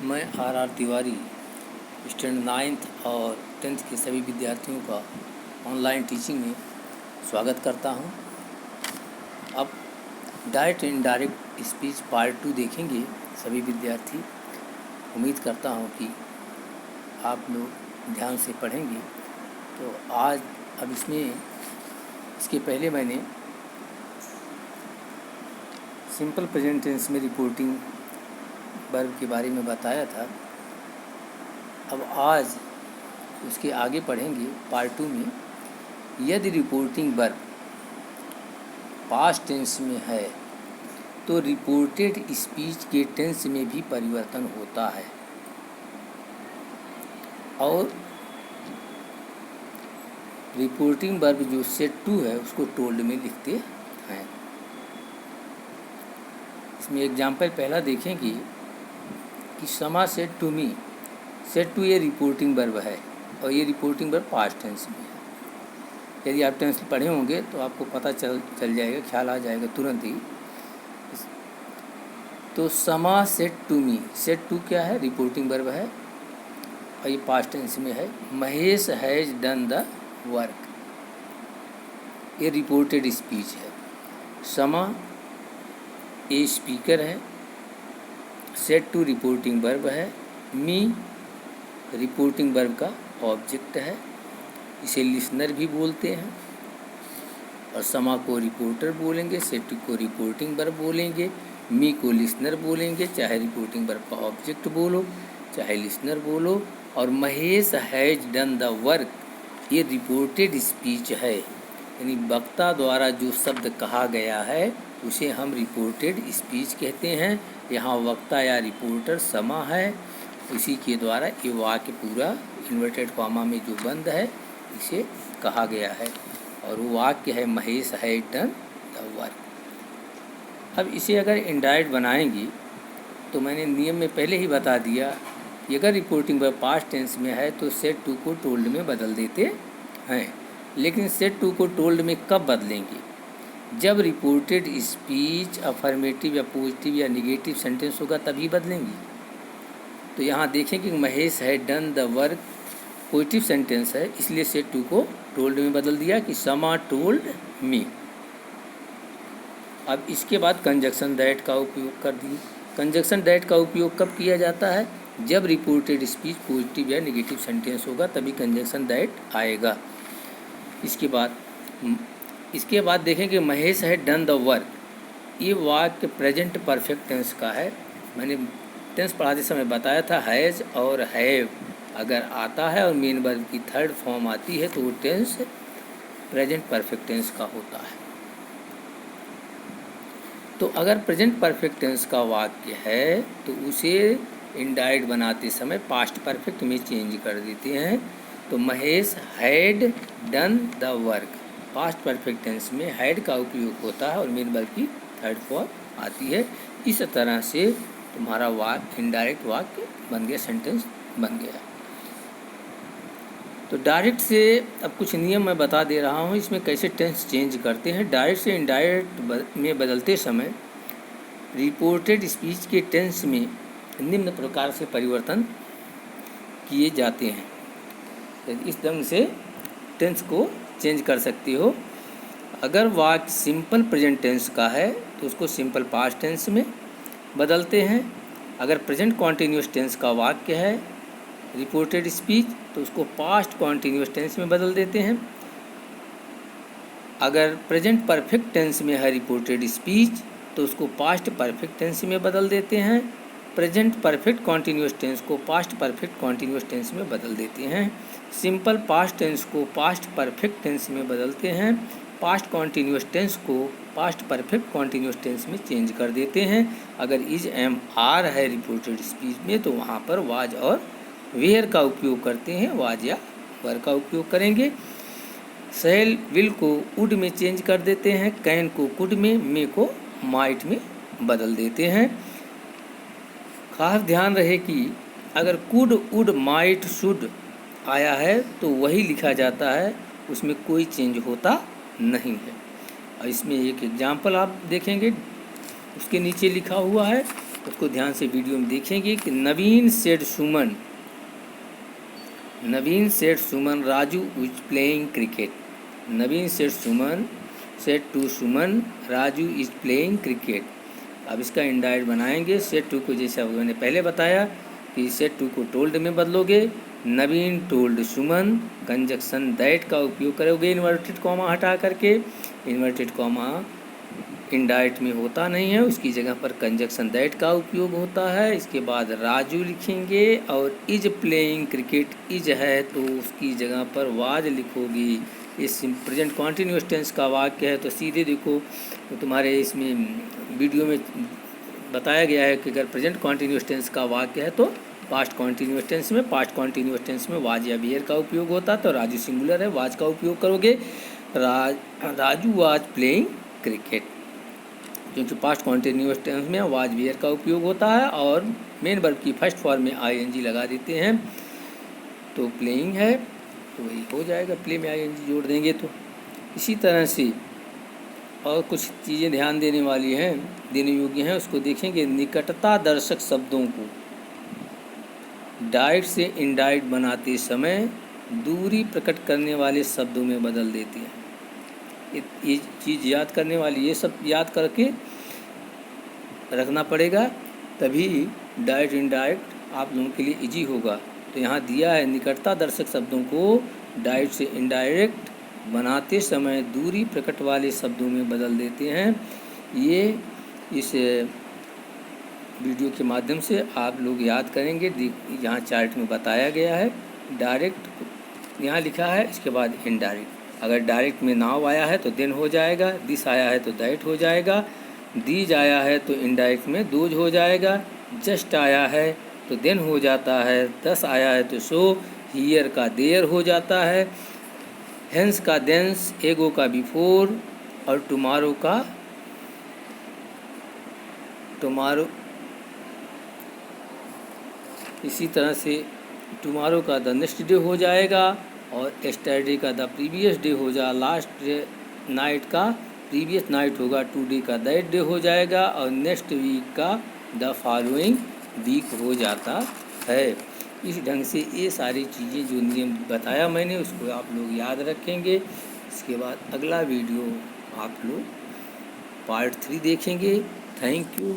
मैं are Tiwari standard 9th और 10th के सभी विद्यार्थियों का ऑनलाइन टीचिंग में स्वागत करता हूं। अब direct and indirect speech part 2 देखेंगे सभी विद्यार्थी। उम्मीद करता हूं कि आप लोग ध्यान से पढ़ेंगे। तो आज अब इसके पहले मैंने सिंपल प्रेजेंट टेंस में रिपोर्टिंग वर्ब के बारे में बताया था। अब आज उसके आगे पढ़ेंगे पार्ट 2 में। यदि रिपोर्टिंग वर्ब पास्ट टेंस में है तो रिपोर्टेड स्पीच के टेंस में भी परिवर्तन होता है और रिपोर्टिंग वर्ब जो सेड टू है उसको टोल्ड में लिखते हैं। इसमें एग्जाम्पल पहला देखेंगे कि Sama said to me. Said to ये रिपोर्टिंग वर्ब है और ये रिपोर्टिंग वर्ब पास्ट टेंस में है। यदि आप टेंस पढ़े होंगे तो आपको पता चल जाएगा, ख्याल आ जाएगा तुरंत ही। तो Sama said to me, said to क्या है? रिपोर्टिंग वर्ब है और ये पास्ट टेंस में है। Mahesh has done the work, ये रिपोर्टेड स्पीच है। समा ए स्पीकर है। सेड टू रिपोर्टिंग वर्ब है। मी रिपोर्टिंग वर्ब का ऑब्जेक्ट है, इसे लिसनर भी बोलते हैं। और समा को रिपोर्टर बोलेंगे, सेड टू को रिपोर्टिंग वर्ब बोलेंगे, मी को लिसनर बोलेंगे। चाहे रिपोर्टिंग वर्ब का ऑब्जेक्ट बोलो चाहे लिसनर बोलो। और Mahesh has done the work ये रिपोर्टेड स्पीच है, यानी वक्ता द्वारा जो शब्द कहा गया है उसे हम रिपोर्टेड स्पीच कहते हैं। यहाँ वक्ता या रिपोर्टर समा है, उसी के द्वारा ये वाक्य पूरा इन्वर्टेड कॉमा में जो बंद है इसे कहा गया है और वो वाक्य है Mahesh has done the work. अब इसे अगर इनडायरेक्ट बनाएंगे तो मैंने नियम में पहले ही बता दिया कि अगर रिपोर्टिंग वर्ब पास्ट टेंस में है तो सेड टू को टोल्ड में बदल देते हैं। लेकिन सेड टू को टोल्ड में कब बदलेंगे? जब रिपोर्टेड स्पीच अफर्मेटिव या पॉजिटिव या निगेटिव सेंटेंस होगा तभी बदलेंगे। तो यहाँ देखें कि महेश है done the work positive sentence है, इसलिए सेड टू को टोल्ड में बदल दिया कि समा टोल्ड मी। अब इसके बाद कंजक्शन दैट का उपयोग कर दिए। कंजक्शन दैट का उपयोग कब किया जाता है? जब रिपोर्टेड स्पीच पॉजिटिव या नेगेटिव सेंटेंस होगा तभी कंजक्शन दैट आएगा। इसके बाद देखें कि महेश है डन द वर्क, ये वाक्य प्रेजेंट परफेक्ट टेंस का है। मैंने टेंस पढ़ाते समय बताया था हैज़ और हैव अगर आता है और मेन वर्ब की थर्ड फॉर्म आती है तो वो टेंस प्रेजेंट परफेक्ट टेंस का होता है। तो अगर प्रेजेंट परफेक्ट टेंस का वाक्य है तो उसे इनडायरेक्ट बनाते समय पास्ट परफेक्ट में चेंज कर देते हैं। तो Mahesh had done the work, past perfect tense में हैड का उपयोग होता है और मेन वर्ब की थर्ड फॉर्म आती है। इस तरह से तुम्हारा वाक्य इनडायरेक्ट वाक्य बन गया, सेंटेंस बन गया। तो डायरेक्ट से अब कुछ नियम मैं बता दे रहा हूँ, इसमें कैसे टेंस चेंज करते हैं। डायरेक्ट से इनडायरेक्ट में बदलते समय रिपोर्टेड स्पीच के टेंस में निम्न प्रकार से परिवर्तन किए जाते हैं। इस ढंग से टेंस को चेंज कर सकते हो। अगर वाक्य सिंपल प्रेजेंट टेंस का है तो उसको सिंपल पास्ट टेंस में बदलते हैं। अगर प्रेजेंट कॉन्टिन्यूस टेंस का वाक्य है रिपोर्टेड स्पीच तो उसको पास्ट कॉन्टिन्यूस टेंस में बदल देते हैं। अगर प्रेजेंट परफेक्ट टेंस में है रिपोर्टेड स्पीच तो उसको पास्ट परफेक्ट टेंस में बदल देते हैं। प्रेजेंट परफेक्ट कॉन्टिन्यूस टेंस को पास्ट परफेक्ट कॉन्टिन्यूस टेंस में बदल देते हैं। सिंपल पास्ट टेंस को पास्ट परफेक्ट टेंस में बदलते हैं। पास्ट कॉन्टिन्यूस टेंस को पास्ट परफेक्ट कॉन्टिन्यूस टेंस में चेंज कर देते हैं। अगर इज एम आर है रिपोर्टेड स्पीच में तो वहाँ पर वाज और वेयर का उपयोग करते हैं, वाज या वर का उपयोग करेंगे। सेल विल को वुड में चेंज कर देते हैं, कैन को कुड में, मे को माइट में बदल देते हैं। खास ध्यान रहे कि अगर कुड वुड माइट शुड आया है तो वही लिखा जाता है, उसमें कोई चेंज होता नहीं है। और इसमें एक एग्जाम्पल आप देखेंगे, उसके नीचे लिखा हुआ है उसको ध्यान से वीडियो में देखेंगे कि Naveen said Suman Raju is playing cricket. Naveen said to Suman Raju is playing cricket. अब इसका इंडायरेक्ट बनाएंगे। सेड टू को जैसा मैंने पहले बताया कि सेड टू को टोल्ड में बदलोगे। नवीन टोल्ड सुमन, कंजक्शन दैट का उपयोग करोगे इन्वर्टेड कॉमा हटा करके। इन्वर्टेड कॉमा इनडायरेक्ट में होता नहीं है, उसकी जगह पर कंजक्शन दैट का उपयोग होता है। इसके बाद राजू लिखेंगे और इज प्लेइंग क्रिकेट, इज है तो उसकी जगह पर वाज लिखोगी। इस प्रेजेंट कॉन्टिन्यूअस टेंस का वाक्य है तो सीधे देखो तो तुम्हारे इसमें वीडियो में बताया गया है कि अगर प्रेजेंट कॉन्टिन्यूअस टेंस का वाक्य है तो पास्ट कॉन्टिन्यूअस टेंस में वाज या वेयर का उपयोग होता है। तो राजू सिंगुलर है, वाज का उपयोग करोगे। राजू वाज प्लेइंग क्रिकेट, क्योंकि पास्ट कॉन्टिन्यूअस टेंस में वाज वेयर का उपयोग होता है और मेन वर्ब की फर्स्ट फॉर्म में आईएनजी लगा देते हैं। तो प्लेइंग है तो वही हो जाएगा, प्ले में आईएनजी जोड़ देंगे तो। इसी तरह से और कुछ चीज़ें ध्यान देने वाली हैं, देने योग्य हैं, उसको देखेंगे। निकटता दर्शक शब्दों को डायरेक्ट से इनडायरेक्ट बनाते समय दूरी प्रकट करने वाले शब्दों में बदल देते हैं। ये चीज़ याद करने वाली, ये सब याद करके रखना पड़ेगा, तभी डायरेक्ट इनडायरेक्ट आप लोगों के लिए इजी होगा। तो यहाँ दिया है निकटता दर्शक शब्दों को डायरेक्ट से इनडायरेक्ट बनाते समय दूरी प्रकट वाले शब्दों में बदल देते हैं। ये इस वीडियो के माध्यम से आप लोग याद करेंगे। यहाँ चार्ट में बताया गया है, डायरेक्ट यहाँ लिखा है, इसके बाद इनडायरेक्ट। अगर डायरेक्ट में नाउ आया है तो देन हो जाएगा, दिस आया है तो दैट हो जाएगा, दीज आया है तो इनडायरेक्ट में दोज हो जाएगा, जस्ट आया है तो देन हो जाता है, दस आया है तो सो, हियर का देयर हो जाता है, हेंस का देंस, एगो का बिफोर और टुमारो का टुमारो। इसी तरह से टुमारो का द नेक्स्ट डे हो जाएगा और एस्टरडे का द प्रीवियस डे हो जाएगा, लास्ट नाइट का प्रीवियस नाइट होगा, टुडे का दैट डे हो जाएगा और नेक्स्ट वीक का द फॉलोइंग वीक हो जाता है। इस ढंग से ये सारी चीज़ें जो नियम बताया मैंने उसको आप लोग याद रखेंगे। इसके बाद अगला वीडियो आप लोग पार्ट 3 देखेंगे। Thank you.